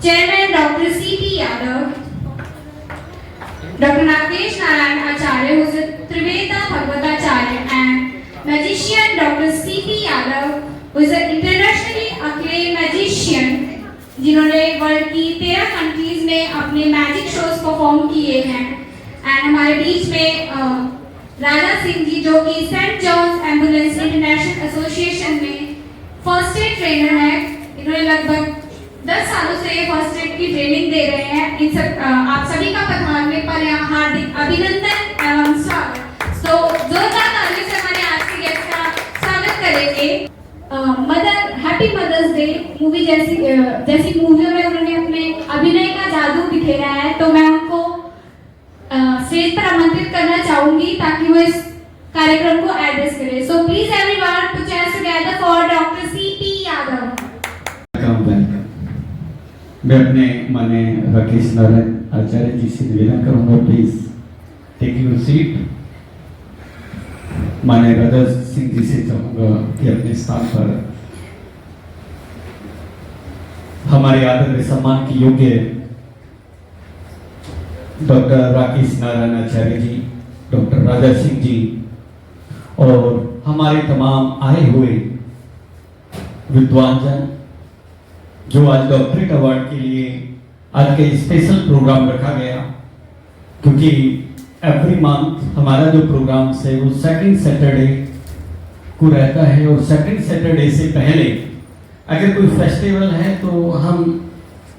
Chairman Dr. C.P. Yadav, Dr. Nagesh Narayan Acharya, who is a Triveda Bhagavatacharya, and magician Dr. C.P. Yadav, who is an internationally acclaimed magician, जिन्होंने world की 13 countries में अपने magic shows perform किए हैं। And हमारे बीच में राजा सिंह जी, जो कि Saint John's Ambulance International Association में फर्स्ट एड ट्रेनर है। इन्होंने लगभग 10 सालों से फर्स्ट एड की ट्रेनिंग दे रहे हैं। इन सब आप सभी का पधारने पर यहाँ हार्दिक अभिनंदन एवं स्वागत। तो जोरदार तालियों से हमारे आज के गेस्ट का स्वागत करेंगे। Mother happy mother's day movie जैसी मूवियों में उन्होंने अपने अभिनय का जादू बिखेरा है, तो मैं उनको स्टेज पर आमंत्रित करना चाहूंगी ताकि वो इस कार्यक्रम को एड्रेस करें। So please everyone put your hands together for doctor CP Yadav. Welcome. मैं अपने माने राकेश नारायण आचार्य जी से निवेदन करूंगा, प्लीज टेक योर सीट। माने राजा सिंह जी से चाहूंगा कि अपने स्थान पर हमारे आदर सम्मान के योग्य डॉक्टर राकेश नारायण आचार्य जी, डॉक्टर राजा सिंह जी और हमारे तमाम आए हुए विद्वान जन जो आज डॉक्टरेट अवार्ड के लिए आज के स्पेशल प्रोग्राम रखा गया, क्योंकि एवरी मंथ हमारा जो प्रोग्राम है वो सेकंड सैटरडे को रहता है और सेकंड सैटरडे से पहले अगर कोई फेस्टिवल है तो हम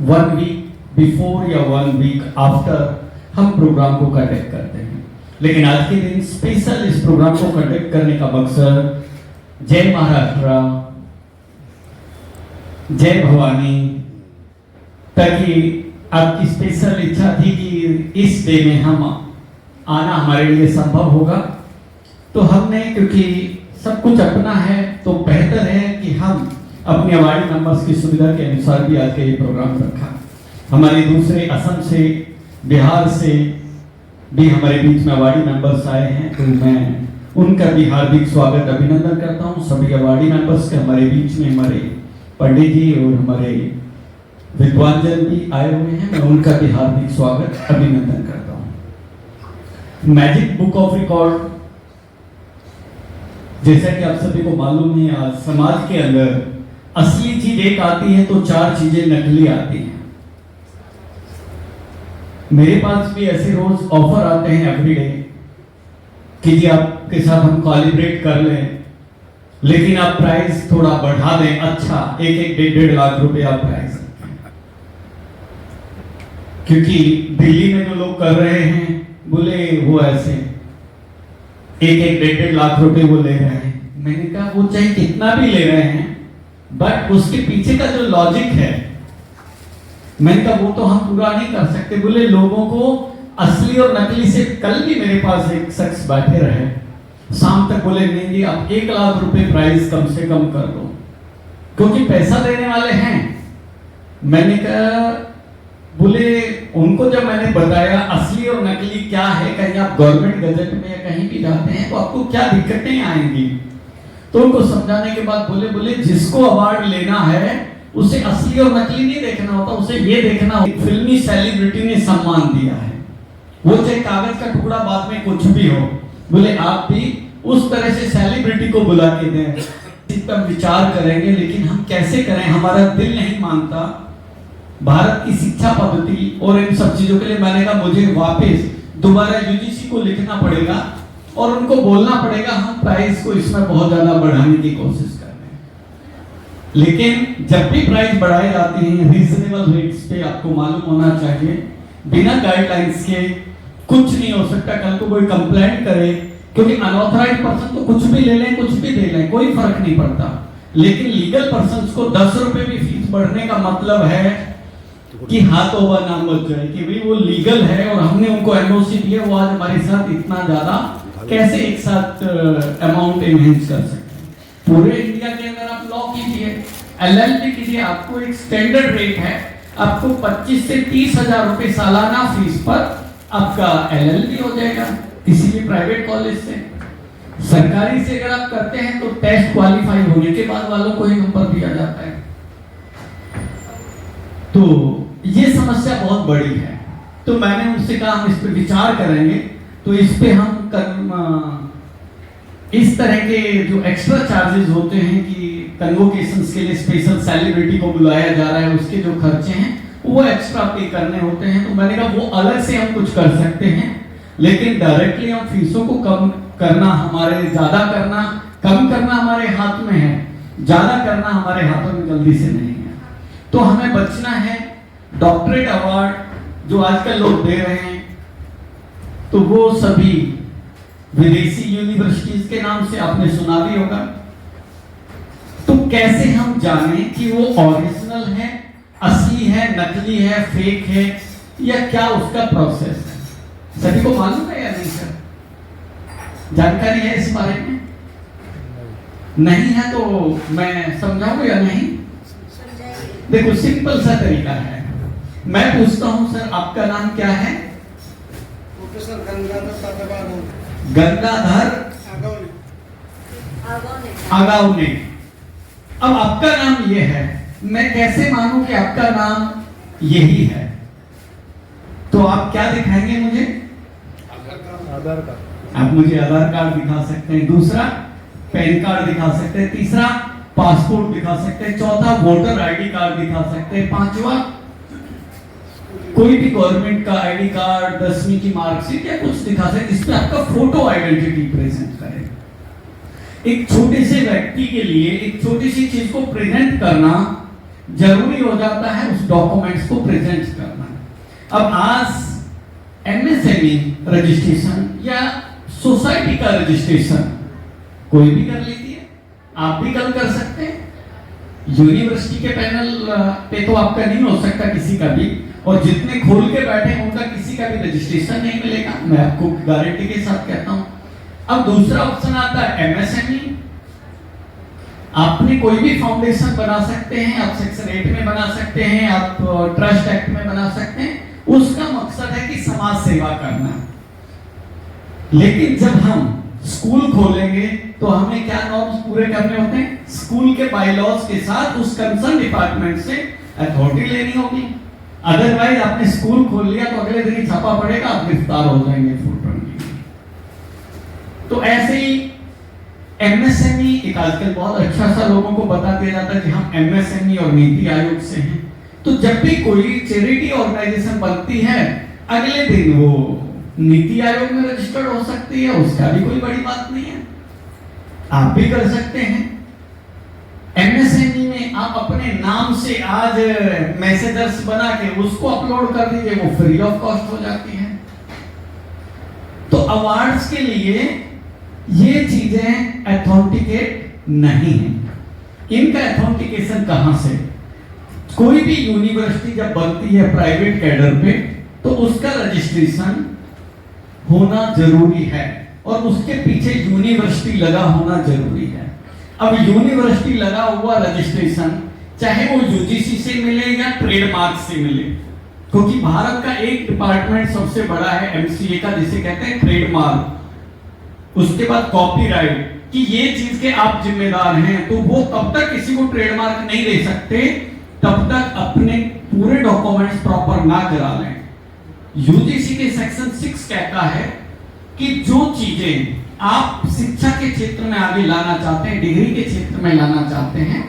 1 वीक बिफोर या 1 वीक आफ्टर हम प्रोग्राम को कंडक्ट करते हैं। लेकिन आज के दिन स्पेशल इस प्रोग्राम को कंडक्ट करने का मकसद जय महाराष्ट्र, जय भवानी, ताकि आपकी स्पेशल इच्छा थी कि इस डे में हम आना हमारे लिए संभव होगा, तो हमने क्योंकि सब कुछ अपना है तो बेहतर है कि हम अपने अवार्डी मेंबर्स की सुविधा के अनुसार भी आज का ये प्रोग्राम रखा। हमारे दूसरे असम से, बिहार से भी हमारे बीच में अवार्डी मेंबर्स आए हैं, तो मैं उनका भी हार्दिक स्वागत अभिनंदन करता हूं। सभी अवार्डी मेंबर्स के हमारे बीच में हमारे पंडित जी और हमारे विद्वान जन भी आए हुए हैं, मैं उनका भी हार्दिक स्वागत अभिनंदन करता हूं। मैजिक बुक ऑफ रिकॉर्ड, जैसा कि आप सभी को मालूम है, आज समाज के अंदर असली चीज एक आती है तो 4 चीजें नकली आती हैं। मेरे पास भी ऐसे रोज ऑफर आते हैं एवरीडे कि जी आपके साथ हम कॉलिब्रेट कर लें, लेकिन आप प्राइस थोड़ा बढ़ा दें। अच्छा, 1-1 लाख रुपए आप प्राइस, क्योंकि दिल्ली में जो लोग कर रहे हैं बोले वो ऐसे 1-1 लाख रुपए वो ले रहे हैं। मैंने कहा वो चाहे कितना भी ले रहे हैं, बट उसके पीछे का जो लॉजिक है, मैंने कहा वो तो हम पूरा नहीं कर सकते। बोले लोगों को असली और नकली से, कल भी मेरे पास एक शख्स बैठे रहे शाम तक, बोले नहीं जी आप 1 लाख रुपए प्राइस कम से कम कर दो, क्योंकि पैसा देने वाले हैं। मैंने कहा, बोले उनको जब मैंने बताया असली और नकली क्या है, कहीं आप गवर्नमेंट गजट में या कहीं भी जाते हैं तो आपको क्या दिक्कतें आएंगी, तो उनको समझाने के बाद बोले जिसको अवार्ड लेना है उसे असली और नकली नहीं देखना होता, उसे ये देखना होता फिल्मी सेलिब्रिटी ने सम्मान दिया है, वो चाहे कागज का टुकड़ा बाद में कुछ भी हो। बोले आप भी उस तरह से सेलिब्रिटी को बुला के दें, इस पर विचार करेंगे, लेकिन हम कैसे करें, हमारा दिल नहीं मानता। भारत की शिक्षा पद्धति और इन सब चीजों के लिए मैंने कहा मुझे वापस दोबारा यूजीसी को लिखना पड़ेगा और उनको बोलना पड़ेगा हम प्राइस को इसमें बहुत ज्यादा बढ़ाने की कोशिश कर रहे हैं। लेकिन जब भी प्राइस बढ़ाए जाते हैं रीजनेबल रेट्स पे, आपको मालूम होना चाहिए, बिना गाइडलाइंस के कुछ नहीं हो सकता। कल को कोई कंप्लेंट करे, क्योंकि अनऑथराइज्ड पर्सन तो कुछ भी ले लें, कुछ भी दे लें, कोई फर्क नहीं पड़ता, लेकिन लीगल पर्सन को 10 रुपए भी फीस बढ़ने का मतलब है कि हाथ ओवर नाम बच जाए कि भाई वो लीगल है और हमने उनको एनओसी दिया, वो आज हमारे साथ इतना ज्यादा कैसे एक साथ अमाउंट एनहेंस कर सकते हैं। पूरे इंडिया के अंदर आप लॉ कीजिए, एलएलबी कीजिए, आपको एक स्टैंडर्ड रेट है, आपको 25 से 30 हजार रुपए सालाना फीस पर आपका एलएलबी हो जाएगा। किसी भी प्राइवेट कॉलेज से, सरकारी से अगर आप करते हैं तो टेस्ट क्वालिफाई होने के बाद वालों को ही नंबर दिया जाता है। तो समस्या बहुत बड़ी है। तो मैंने उनसे कहा हम इस पर विचार करेंगे, तो इस पे हम इस तरह के जो एक्स्ट्रा चार्जेस होते हैं कि कन्वोकेशंस के लिए स्पेशल सेलिब्रिटी को बुलाया जा रहा है, उसके जो खर्चे हैं वो एक्स्ट्रा पे करने होते हैं। तो मैंने कहा वो अलग से हम कुछ कर सकते हैं, लेकिन डायरेक्टली हम फीसों को कम करना कम करना हमारे हाथ में है, ज्यादा करना हमारे हाथों में जल्दी से नहीं है। तो हमें बचना है। डॉक्टरेट अवार्ड जो आजकल लोग दे रहे हैं, तो वो सभी विदेशी यूनिवर्सिटीज के नाम से आपने सुना भी होगा। तो कैसे हम जाने कि वो ओरिजिनल है, असली है, नकली है, फेक है, या क्या उसका प्रोसेस है? सभी को मालूम है या नहीं सर? जानकारी है इस बारे में? नहीं है तो मैं समझाऊं या नहीं? देखो सिंपल सा तरीका है। मैं पूछता हूं सर आपका नाम क्या है? प्रोफेसर गंगाधर आगावने। अब आपका नाम ये है, मैं कैसे मानूं कि आपका नाम यही है? तो आप क्या दिखाएंगे मुझे? आधार कार्ड। आप मुझे आधार कार्ड दिखा सकते हैं, दूसरा पैन कार्ड दिखा सकते हैं, तीसरा पासपोर्ट दिखा सकते हैं, चौथा वोटर आईडी कार्ड दिखा सकते हैं, पांचवा कोई भी गवर्नमेंट का आईडी कार्ड, 10वीं की मार्कशीट या कुछ दिखा सकते जिसमें आपका फोटो आइडेंटिटी प्रेजेंट करे। एक छोटे से व्यक्ति के लिए एक छोटी सी चीज को प्रेजेंट करना जरूरी हो जाता है, उस डॉक्यूमेंट्स को प्रेजेंट करना। अब आज एमएसएमई रजिस्ट्रेशन या सोसाइटी का रजिस्ट्रेशन कोई भी कर लेती है, आप भी कल कर सकते हैं। यूनिवर्सिटी के पैनल पे तो आपका नहीं हो सकता किसी का भी, और जितने खोल के बैठे हैं उनका किसी का भी रजिस्ट्रेशन नहीं मिलेगा, मैं आपको गारंटी के साथ कहता हूं। अब दूसरा ऑप्शन आता है एमएसएमई। आपने कोई भी फाउंडेशन बना सकते हैं, आप सेक्शन 8 में बना सकते हैं, आप ट्रस्ट एक्ट में बना सकते हैं। उसका मकसद है कि समाज सेवा करना। लेकिन जब हम स्कूल खोलेंगे तो हमें क्या नॉर्म्स पूरे करने होते हैं? स्कूल के बायलॉज के साथ उस कंसर्न डिपार्टमेंट से अथॉरिटी लेनी होगी। अदरवाइज आपने स्कूल खोल लिया तो अगले दिन ही छापा पड़ेगा, आप गिरफ्तार हो जाएंगे फुल टर्म। तो ऐसे ही एमएसएमई एक आजकल बहुत अच्छा सा लोगों को बता दिया जाता है कि हम एमएसएमई और नीति आयोग से हैं। तो जब भी कोई चैरिटी ऑर्गेनाइजेशन बनती है, अगले दिन वो नीति आयोग में रजिस्टर्ड हो सकती है, उसका भी कोई बड़ी बात नहीं है, आप भी कर सकते हैं। एमएसएमई में आप अपने नाम से आज मैसेजर्स बना के उसको अपलोड कर दीजिए, वो फ्री ऑफ कॉस्ट हो जाती है। तो अवार्ड्स के लिए ये चीजें अथेंटिकेट नहीं है। इनका अथेंटिकेशन कहां से? कोई भी यूनिवर्सिटी जब बनती है प्राइवेट कैडर पे, तो उसका रजिस्ट्रेशन होना जरूरी है और उसके पीछे यूनिवर्सिटी लगा होना जरूरी है। अब यूनिवर्सिटी लगा हुआ रजिस्ट्रेशन चाहे वो यूजीसी से मिले या ट्रेडमार्क से मिले, क्योंकि भारत का एक डिपार्टमेंट सबसे बड़ा है एमसीए का, जिसे कहते हैं ट्रेडमार्क, उसके बाद कॉपीराइट, कि ये चीज के आप जिम्मेदार हैं। तो वो तब तक किसी को ट्रेडमार्क नहीं दे सकते तब तक अपने पूरे डॉक्यूमेंट्स प्रॉपर ना करा लें। यूजीसी के सेक्शन 6 कहता है कि जो चीजें आप शिक्षा के क्षेत्र में आगे लाना चाहते हैं, डिग्री के क्षेत्र में लाना चाहते हैं,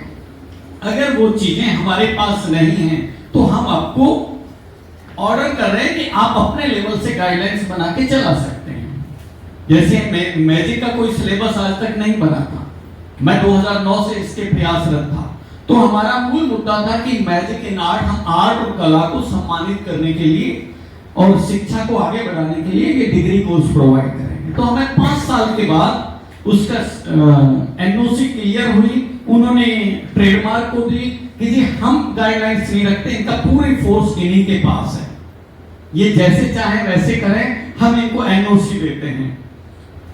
अगर वो चीजें हमारे पास नहीं हैं तो हम आपको ऑर्डर कर रहे हैं कि आप अपने लेवल से गाइडलाइंस बना के चला सकते हैं। जैसे मैजिक का कोई सिलेबस आज तक नहीं बना था, मैं 2009 से इसके प्रयासरत था। तो हमारा मूल मुद्दा था कि मैजिक इन आर्ट, हम आर्ट और कला को सम्मानित करने के लिए और शिक्षा को आगे बढ़ाने के लिए ये डिग्री कोर्स प्रोवाइड करेंगे। तो हमें 5 साल के बाद उसका एनओसी क्लियर हुई, उन्होंने ट्रेडमार्क को दी कि जी हम गाइडलाइंस नहीं रखते, इनका पूरी फोर्स इन्हीं के पास है, ये जैसे चाहे वैसे करें, हम इनको एनओसी देते हैं।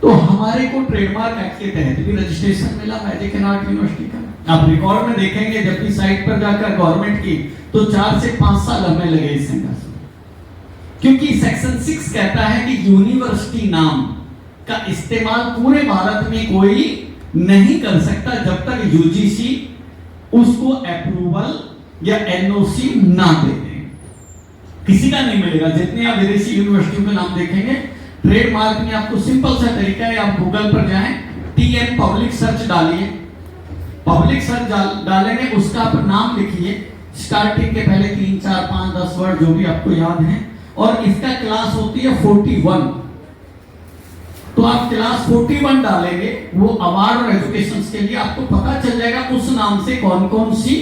तो हमारे को ट्रेडमार्क एक्ट के तहत भी रजिस्ट्रेशन मिला मैजिक एंड आर्ट यूनिवर्सिटी का। आप रिकॉर्ड में देखेंगे जब भी साइट पर जाकर गवर्नमेंट की, तो 4 से 5 साल हमें लगे इस संघर्ष में, क्योंकि सेक्शन 6 कहता है कि यूनिवर्सिटी नाम का इस्तेमाल पूरे भारत में कोई नहीं कर सकता जब तक यूजीसी उसको अप्रूवल या एनओसी ना दे दे। किसी का नहीं मिलेगा। जितने आप विदेशी यूनिवर्सिटियों के नाम देखेंगे, ट्रेडमार्क में आपको सिंपल सा तरीका है, आप गूगल पर जाएं, TM पब्लिक सर्च डालिए, पब्लिक सर्च डालेंगे, उसका आप नाम लिखिए, स्टार्टिंग के पहले 3 4 5 10 वर्ड जो भी आपको याद है, और इसका क्लास होती है 41। तो आप क्लास 41 डालेंगे, वो अवार्ड और एजुकेशन के लिए आपको पता चल जाएगा उस नाम से कौन कौन सी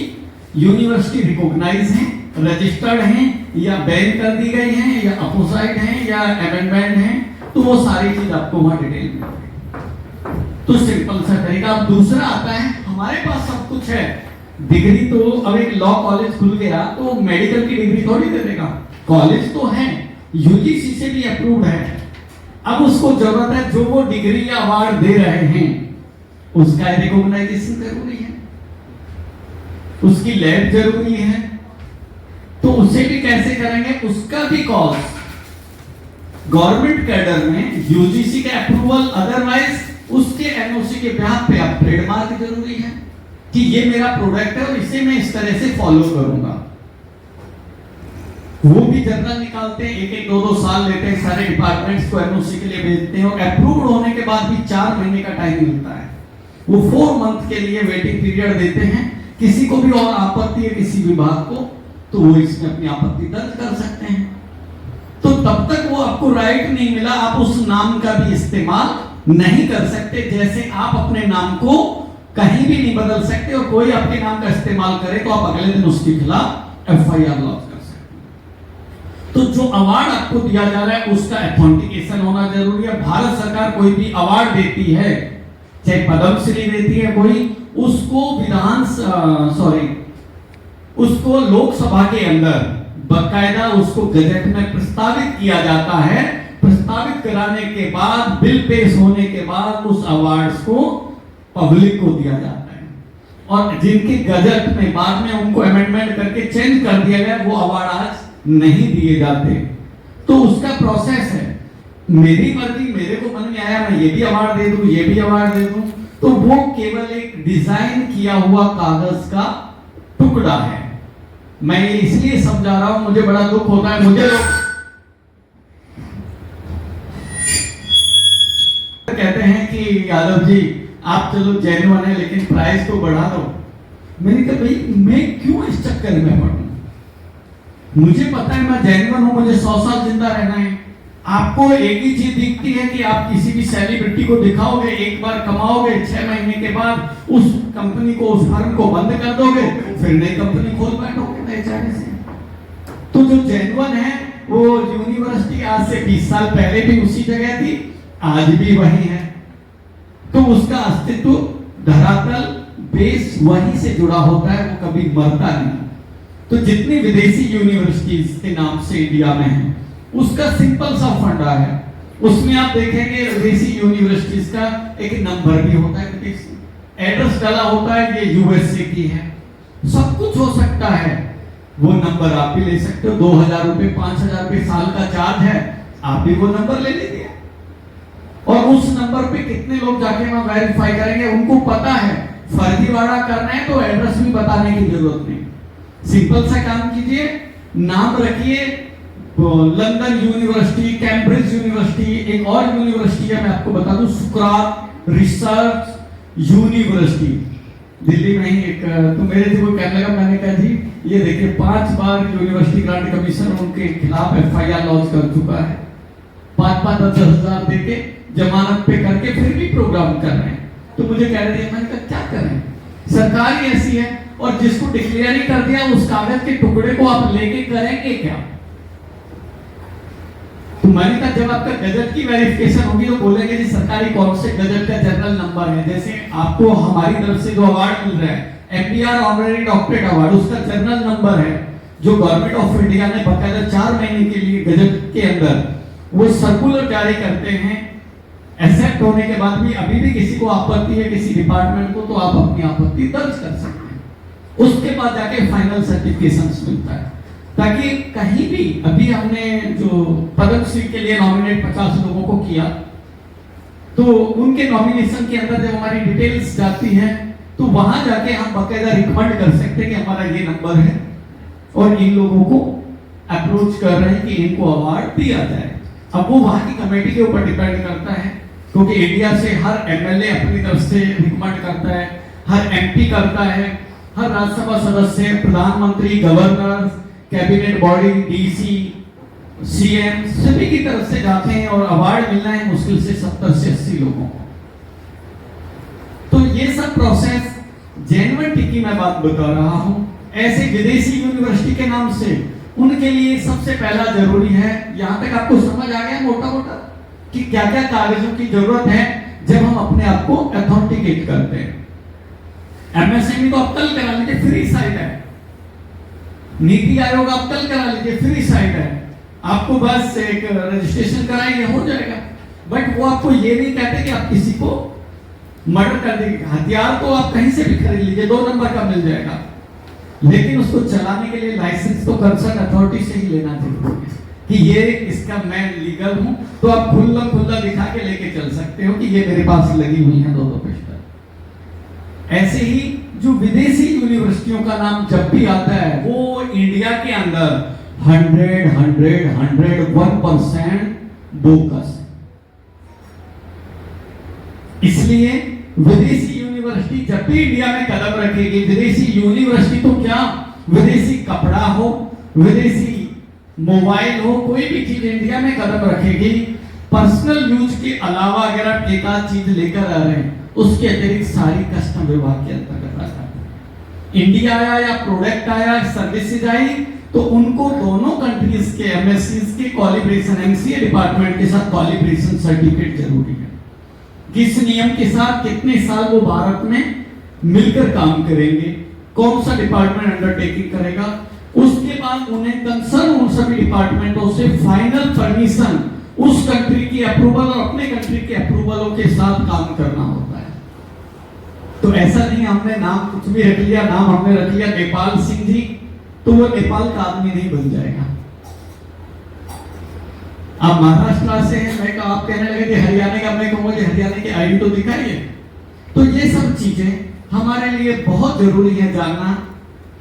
यूनिवर्सिटी रिकॉग्नाइज हैं, रजिस्टर्ड हैं, या बैन कर दी गई हैं, या अपोसाइड हैं, या अमेंडमेंट हैं। तो वो सारी चीज आपको वहां डिटेल में मिलेगी। तो सिंपल सा तरीका। अब दूसरा आता है, हमारे पास सब कुछ है, डिग्री तो अब एक लॉ कॉलेज खुल गया तो मेडिकल की डिग्री थोड़ी दे देगा, कॉलेज तो है, यूजीसी से भी अप्रूव्ड है। अब उसको जरूरत है जो वो डिग्री या अवार्ड दे रहे हैं उसका रिकॉग्नाइजेशन जरूरी है, उसकी लैब जरूरी है। तो उसे भी कैसे करेंगे, उसका भी कॉस्ट गवर्नमेंट कैडर में यूजीसी के अप्रूवल, अदरवाइज उसके एनओसी के ब्याह पे आप ट्रेडमार्क जरूरी है कि ये मेरा प्रोडक्ट है और इसे मैं इस तरह से फॉलो करूंगा। वो भी जर्नल निकालते हैं, 1 1 2 2 साल लेते हैं, सारे डिपार्टमेंट्स को एनओसी के लिए भेजते हैं, और अप्रूव्ड होने के बाद भी 4 महीने का टाइम मिलता है। वो 4 मंथ के लिए वेटिंग पीरियड देते हैं। किसी को भी और आपत्ति है किसी विभाग को, तो वो इसमें अपनी आपत्ति दर्ज कर सकते हैं। तो तब तक वो आपको राइट नहीं मिला, आप उस नाम का भी इस्तेमाल नहीं कर सकते। जैसे आप अपने नाम को कहीं भी नहीं बदल सकते, और कोई आपके नाम का इस्तेमाल करे तो आप अगले दिन उसके खिलाफ FIR लॉन्च कर सकते हैं। तो जो अवार्ड आपको दिया जा रहा है उसका ऑथेंटिकेशन होना जरूरी है। भारत सरकार कोई भी अवार्ड देती है, चाहे पद्मश्री देती है कोई, उसको उसको लोकसभा के अंदर बकायदा उसको गजट में प्रस्तावित किया जाता है। प्रस्तावित कराने के बाद, बिल पेश होने के बाद उस अवार्ड्स को पब्लिक को दिया जाता है, और जिनके गजट में बाद में उनको अमेंडमेंट करके चेंज कर दिया गया, वो अवार्ड आज नहीं दिए जाते। तो उसका प्रोसेस है, मेरी मर्जी, मेरे को मन में आया मैं ये भी अवार्ड दे दूं, ये भी अवार्ड दे दूं, तो वो केवल एक डिजाइन किया हुआ कागज का टुकड़ा है। मैं ये इसलिए समझा रहा हूं, मुझे बड़ा दुख होता है, मुझे लोग कहते हैं कि यादव जी आप चलो जेन्युइन है लेकिन प्राइस तो बढ़ा दो। मैंने कहा भाई मैं क्यों इस चक्कर में पड़ूं, मुझे पता है मैं जेन्युइन हूं, मुझे 100 साल जिंदा रहना है। आपको एक ही चीज दिखती है कि आप किसी भी सेलिब्रिटी को दिखाओगे, एक बार कमाओगे, 6 महीने के बाद उस कंपनी को, उस फर्म को बंद कर दोगे, फिर नई कंपनी खोल बैठोगे नए चाहे से। तो जो जेन्युइन है वो यूनिवर्सिटी आज से 20 साल पहले भी उसी जगह थी, आज भी वही है। तो उसका अस्तित्व धरातल बेस वहीं से जुड़ा होता है, वो कभी मरता नहीं। तो जितनी विदेशी यूनिवर्सिटीज के नाम से इंडिया में है, उसका सिंपल सा फंडा है। उसमें आप देखेंगे विदेशी यूनिवर्सिटीज का एक नंबर भी होता है, एड्रेस डाला होता है ये यूएसए की है, सब कुछ हो सकता है। वो नंबर आप भी ले सकते हो, 2000 रुपए 5000 रुपए साल का चार्ज है, आप भी वो नंबर ले लीजिए। और उस नंबर पे कितने लोग जाके वहां वेरीफाई करेंगे, उनको पता है फर्जीवाड़ा करना है तो एड्रेस भी बताने की जरूरत नहीं। सिंपल सा काम कीजिए, नाम रखिए, लंदन यूनिवर्सिटी, कैम्ब्रिज यूनिवर्सिटी, एक और यूनिवर्सिटी है मैं आपको बता दूं, सुकरात रिसर्च यूनिवर्सिटी दिल्ली में ही एक। तो मेरे से कोई कहने लगा, मैंने कहा जी ये देखिए 5 बार यूनिवर्सिटी ग्रांट कमीशन उनके खिलाफ FIR लॉन्च कर चुका है, 5-5 10 हजार देके जमानत पे करके फिर भी प्रोग्राम कर रहे हैं। तो मुझे कह रहे थे, मैंने कहा क्या करें, सरकार ही ऐसी है, और जिसको डिक्लेयर ही कर दिया उस कागज के टुकड़े को आप लेके करेंगे क्या। तो मैंने कहा जब आपका गजट की वेरिफिकेशन होगी तो बोलेंगे जी सरकारी कौन से गजट का जनरल नंबर है। जैसे आपको हमारी तरफ से जो अवार्ड मिल रहा है MPR ऑनररी डॉक्टरेट अवार्ड, उसका जनरल नंबर है जो गवर्नमेंट ऑफ इंडिया ने बकायदा 4 महीने के लिए गजट के अंदर वो सर्कुलर जारी करते हैं। एक्सेप्ट होने के बाद भी अभी भी किसी को आपत्ति है किसी डिपार्टमेंट को, तो आप अपनी आपत्ति दर्ज कर सकते हैं। उसके बाद जाके फाइनल सर्टिफिकेशन मिलता है, ताकि कहीं भी, अभी हमने जो पद्मश्री के लिए नॉमिनेट 50 लोगों को किया, तो उनके नॉमिनेशन के अंदर जब हमारी डिटेल्स जाती है तो वहां जाके हम बकायदा रिकमेंड कर सकते हैं कि हमारा ये नंबर है और इन लोगों को अप्रोच कर रहे हैं कि इनको अवार्ड दिया जाए। अब वो वहां की कमेटी के ऊपर डिपेंड करता है, क्योंकि इंडिया से हर एमएलए अपनी तरफ से रिकमेंड करता है, हर एमपी करता है, हर राज्यसभा सदस्य, प्रधानमंत्री, governor, cabinet body, DC, CM सभी की तरफ से जाते हैं और अवार्ड मिलना है मुश्किल से 70 से 80 लोगों को। तो ये सब प्रोसेस जेन्युइनिटी की मैं बात बता रहा हूं। ऐसे विदेशी यूनिवर्सिटी के नाम से उनके लिए सबसे पहला जरूरी है, यहां तक आपको समझ आ गया मोटा मोटा कि क्या क्या कागजों की जरूरत है जब हम अपने आप को ऑथेंटिकेट करते हैं। एमएसएमई तो आप कल करा लीजिए, फ्री साइट है। नीति आयोग आप कल करा लीजिए, फ्री साइट है। आपको बस एक रजिस्ट्रेशन कराएंगे हो जाएगा। बट वो आपको ये नहीं कहते कि आप किसी को मर्डर कर देंगे। हथियार तो आप कहीं से भी खरीद लीजिए, 2 नंबर का मिल जाएगा, लेकिन उसको चलाने के लिए लाइसेंस तो कंसर्न अथॉरिटी से ही लेना जरूरी है कि ये इसका मैं लीगल हूं, तो आप खुल्ला दिखा के लेके चल सकते हो कि ये मेरे पास लगी हुई है 2 पिस्टल। ऐसे ही जो विदेशी यूनिवर्सिटियों का नाम जब भी आता है वो इंडिया के अंदर 100% बोकस। इसलिए विदेशी यूनिवर्सिटी जब भी इंडिया में कदम रखेगी, विदेशी यूनिवर्सिटी तो क्या, विदेशी कपड़ा हो, विदेशी मोबाइल हो, कोई भी चीज इंडिया में कदम रखेगी, पर्सनल यूज के अलावा अगर आप एक आध चीज लेकर आ रहे हैं उसके अतिरिक्त सारी कस्टम विभाग के अंतर्गत आता है। इंडिया आया या प्रोडक्ट आया, सर्विसेज आई, तो उनको दोनों कंट्रीज के एमएससीज के क्वालिफिकेशन, एमसीए डिपार्टमेंट के साथ क्वालिफिकेशन सर्टिफिकेट जरूरी है। किस नियम के साथ कितने साल वो भारत में मिलकर काम करेंगे, कौन सा डिपार्टमेंट अंडरटेकिंग करेगा, उसके बाद उन्हें कंसर्न उन सभी डिपार्टमेंटों से फाइनल परमिशन, उस कंट्री की अप्रूवल और अपने कंट्री के अप्रूवलों के साथ काम करना होता है। तो ऐसा नहीं हमने नाम कुछ भी रख लिया, नाम हमने रख लिया नेपाल सिंह जी, तो वो नेपाल का आदमी नहीं बन जाएगा। आप महाराष्ट्र से हैं, मैं आप कहने लगे कि हरियाणा का, मैं कहूंगा कि हरियाणा की आईडी तो दिखाइए। तो ये सब चीजें हमारे लिए बहुत जरूरी है जानना,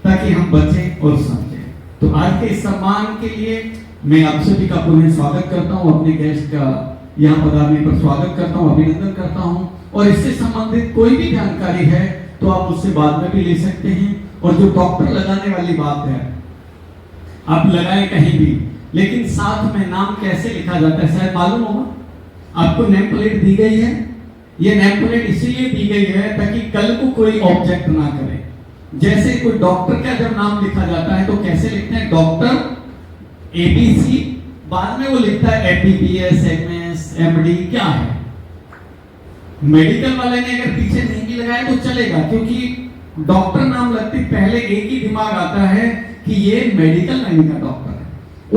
ताकि हम बचें और समझें। तो आज के इस सम्मान के लिए मैं आप सभी का पुनः स्वागत करता हूं, अपने गेस्ट का यहाँ पधारने पर स्वागत करता हूं, अभिनंदन करता हूं। और इससे संबंधित कोई भी जानकारी है तो आप उससे बाद में भी ले सकते हैं। और जो डॉक्टर लगाने वाली बात है, आप लगाएं कहीं भी, लेकिन साथ में नाम कैसे लिखा जाता है शायद मालूम होगा। आपको नेम प्लेट दी गई है, ये नेम प्लेट इसलिए दी गई है ताकि कल को कोई ऑब्जेक्ट ना करे। जैसे कोई डॉक्टर का जब नाम लिखा जाता है तो कैसे लिखते हैं, डॉक्टर एबीसी, बाद में वो लिखता है एमबीबीएस, एमएस, एमडी, क्या है। मेडिकल वाले ने अगर पीछे नहीं भी लगाया तो चलेगा, क्योंकि डॉक्टर नाम लगते पहले एक ही दिमाग आता है कि ये मेडिकल लाइन का डॉक्टर है।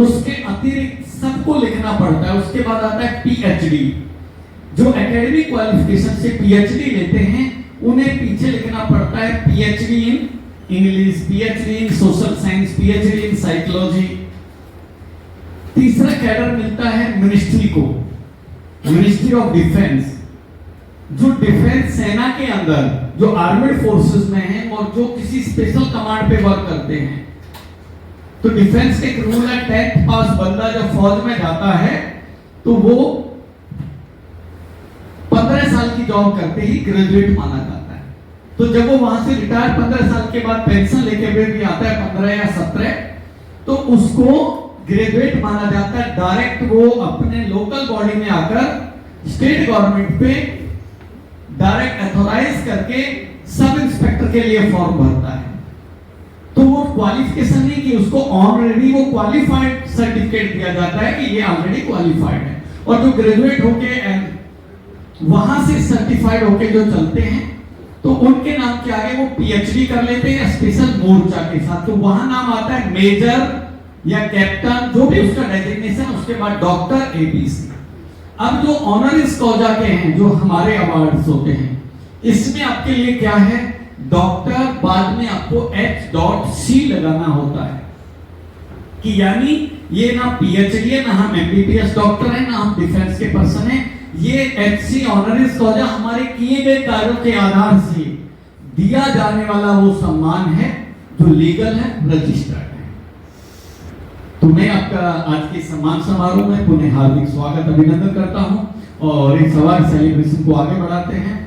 उसके अतिरिक्त सबको लिखना पड़ता है। उसके बाद आता है पीएचडी, जो एकेडमिक क्वालिफिकेशन से पीएचडी लेते हैं उन्हें पीछे लिखना पड़ता है PhD in English, PhD in social science, PhD in psychology. तीसरा कैडर मिलता है मिनिस्ट्री को, मिनिस्ट्री ऑफ डिफेंस, जो डिफेंस सेना के अंदर, जो आर्मेड फोर्सेस में हैं और जो किसी स्पेशल कमांड पे वर्क करते हैं। तो डिफेंस के एक रूल है, 10th पास बंदा जब फौज में जाता है तो वो 15 साल की जॉब करते ही ग्रेजुएट माना जाता है। तो जब वो वहां से रिटायर 15 साल के बाद पेंशन लेके फिर भी आता है 15 या 17, तो उसको ग्रेजुएट माना जाता है। डायरेक्ट वो अपने लोकल बॉडी में आकर स्टेट गवर्नमेंट पे डायरेक्ट अथॉराइज करके सब इंस्पेक्टर के लिए फॉर्म भरता है। तो वो क्वालिफिकेशन नहीं कि उसको ऑलरेडी वो क्वालिफाइड सर्टिफिकेट दिया जाता है कि ये ऑलरेडी क्वालिफाइड है। और जो ग्रेजुएट होके वहां से सर्टिफाइड होके जो चलते हैं तो उनके नाम के आगे वो पीएचडी कर लेते हैं स्पेशल मोर्चा के साथ। तो वहां नाम आता है मेजर या कैप्टन, जो भी उसका डेजिग्नेशन, उसके बाद डॉक्टर एबीसी। अब जो ऑनरिस कॉजा के हैं, जो हमारे अवार्ड्स होते हैं, इसमें आपके लिए क्या है, डॉक्टर, बाद में आपको H.C लगाना होता है कि यानी ये ना पीएचडी है, ना हम एमबीबीएस डॉक्टर है, ना हम डिफेंस के पर्सन है। ये H.C ऑनरिस कॉजा हमारे किए गए कार्यों के आधार से दिया जाने वाला वो सम्मान है जो लीगल है, रजिस्टर्ड है। तो मैं आपका आज के सम्मान समारोह में पुनः हार्दिक स्वागत अभिनंदन करता हूं और इस सवार सेलिब्रेशन को आगे बढ़ाते हैं।